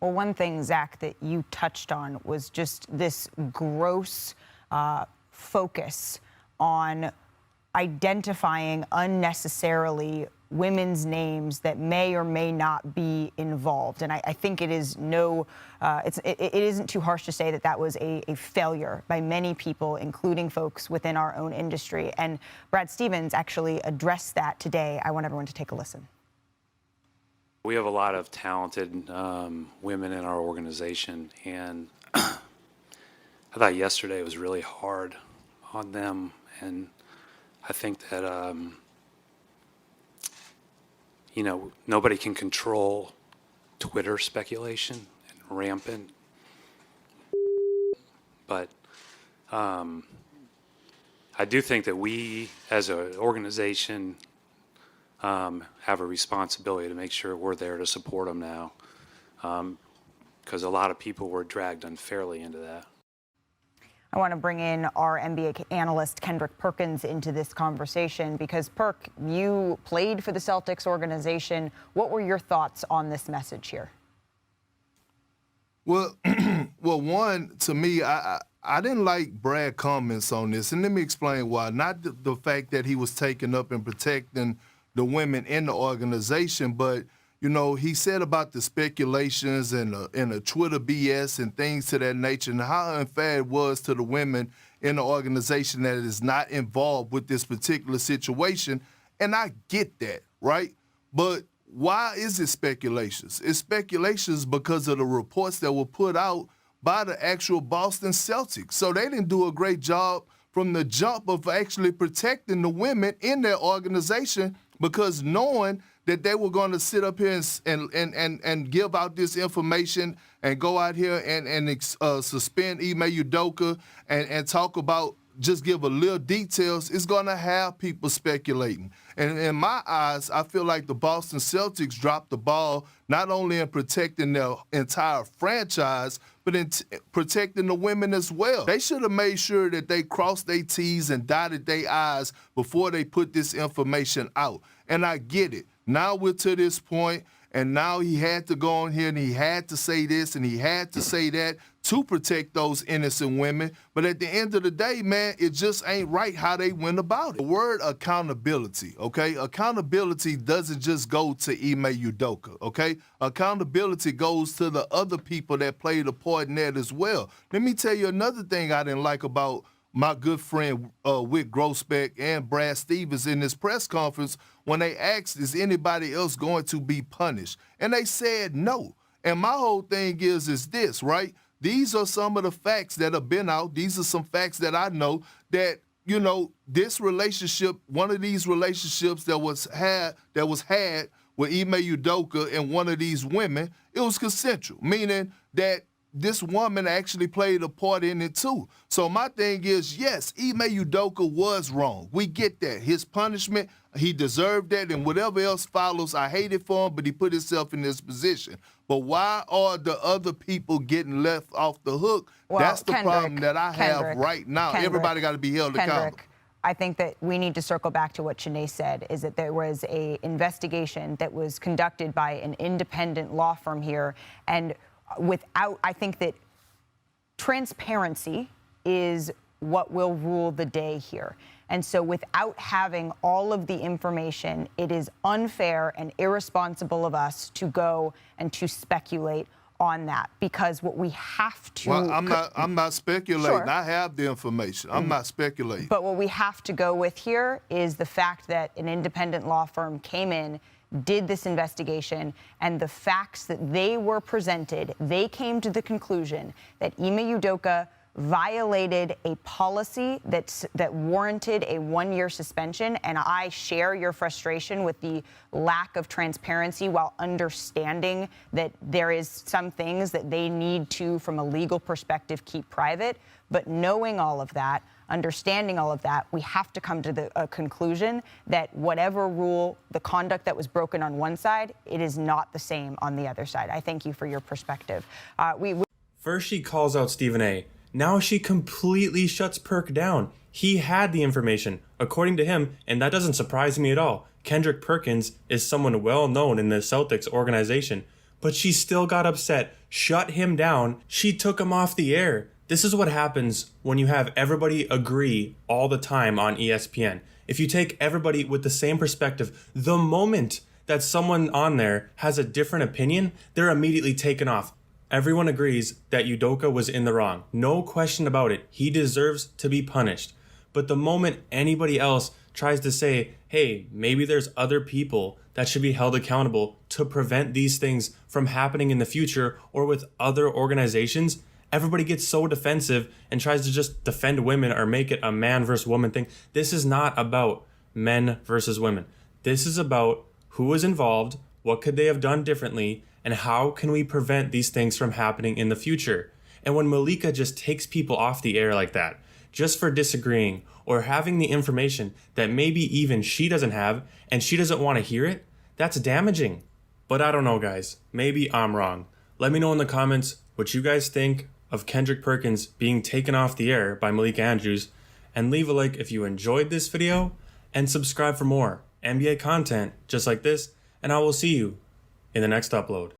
Well, one thing, Zach, that you touched on was just this gross focus on identifying unnecessarily women's names that may or may not be involved. And I think it is it isn't too harsh to say that that was a failure by many people, including folks within our own industry. And Brad Stevens actually addressed that today. I want everyone to take a listen. We have a lot of talented women in our organization, and I thought yesterday was really hard on them, and I think that nobody can control Twitter speculation and rampant, but I do think that we as an organization have a responsibility to make sure we're there to support them now, because a lot of people were dragged unfairly into that. I want to bring in our NBA analyst Kendrick Perkins into this conversation because, Perk, you played for the Celtics organization. What were your thoughts on this message here? Well, one, to me, I didn't like Brad's comments on this, and let me explain why. Not the fact that he was taking up and protecting the women in the organization, but he said about the speculations and the Twitter BS and things to that nature, and how unfair it was to the women in the organization that is not involved with this particular situation. And I get that, right? But why is it speculations? It's speculations because of the reports that were put out by the actual Boston Celtics. So they didn't do a great job from the jump of actually protecting the women in their organization, because knowing that they were going to sit up here and give out this information and go out here and suspend Ime Udoka and talk about, just give a little details, it's going to have people speculating. And in my eyes, I feel like the Boston Celtics dropped the ball not only in protecting their entire franchise, but in protecting the women as well. They should have made sure that they crossed their T's and dotted their I's before they put this information out. And I get it. Now we're to this point, and now he had to go on here and he had to say this and he had to say that to protect those innocent women. But at the end of the day, man, it just ain't right how they went about it. The word accountability, okay? Accountability doesn't just go to Ime Udoka, okay? Accountability goes to the other people that played a part in that as well. Let me tell you another thing I didn't like about my good friend Wick Grossbeck and Brad Stevens in this press conference when they asked, is anybody else going to be punished? And they said no. And my whole thing is this, right? These are some of the facts that have been out. These are some facts that I know that, this relationship, one of these relationships that was had with Ime Udoka and one of these women, it was consensual, meaning that this woman actually played a part in it too. So my thing is, yes, Ime Udoka was wrong. We get that. His punishment, he deserved that, and whatever else follows, I hate it for him, but he put himself in this position. But why are the other people getting left off the hook? Well, that's the problem that I have right now. Everybody got to be held accountable. I think that we need to circle back to what Shanae said, is that there was an investigation that was conducted by an independent law firm here, and I think that transparency is what will rule the day here. And so without having all of the information, it is unfair and irresponsible of us to go and to speculate on that, because what we have to... Well, I'm not speculating. Sure. I have the information. I'm not speculating. But what we have to go with here is the fact that an independent law firm came in, did this investigation, and the facts that they were presented, they came to the conclusion that Ime Udoka violated a policy that warranted a 1-year suspension. And I share your frustration with the lack of transparency, while understanding that there is some things that they need to, from a legal perspective, keep private. But knowing all of that, understanding all of that, we have to come to the conclusion that whatever rule, the conduct that was broken on one side, it is not the same on the other side. I thank you for your perspective. First, she calls out Stephen A. Now she completely shuts Perk down. He had the information, according to him, and that doesn't surprise me at all. Kendrick Perkins is someone well known in the Celtics organization. but she still got upset, shut him down. She took him off the air. This is what happens when you have everybody agree all the time on ESPN. If you take everybody with the same perspective, the moment that someone on there has a different opinion, they're immediately taken off. Everyone agrees that Udoka was in the wrong. No question about it. He deserves to be punished. But the moment anybody else tries to say, hey, maybe there's other people that should be held accountable to prevent these things from happening in the future or with other organizations, everybody gets so defensive and tries to just defend women or make it a man versus woman thing. This is not about men versus women. This is about who was involved, what could they have done differently, and how can we prevent these things from happening in the future. And when Malika just takes people off the air like that, just for disagreeing or having the information that maybe even she doesn't have and she doesn't want to hear it, that's damaging. But I don't know, guys. Maybe I'm wrong. Let me know in the comments what you guys think of Kendrick Perkins being taken off the air by Malika Andrews, and leave a like if you enjoyed this video, and subscribe for more NBA content just like this, and I will see you in the next upload.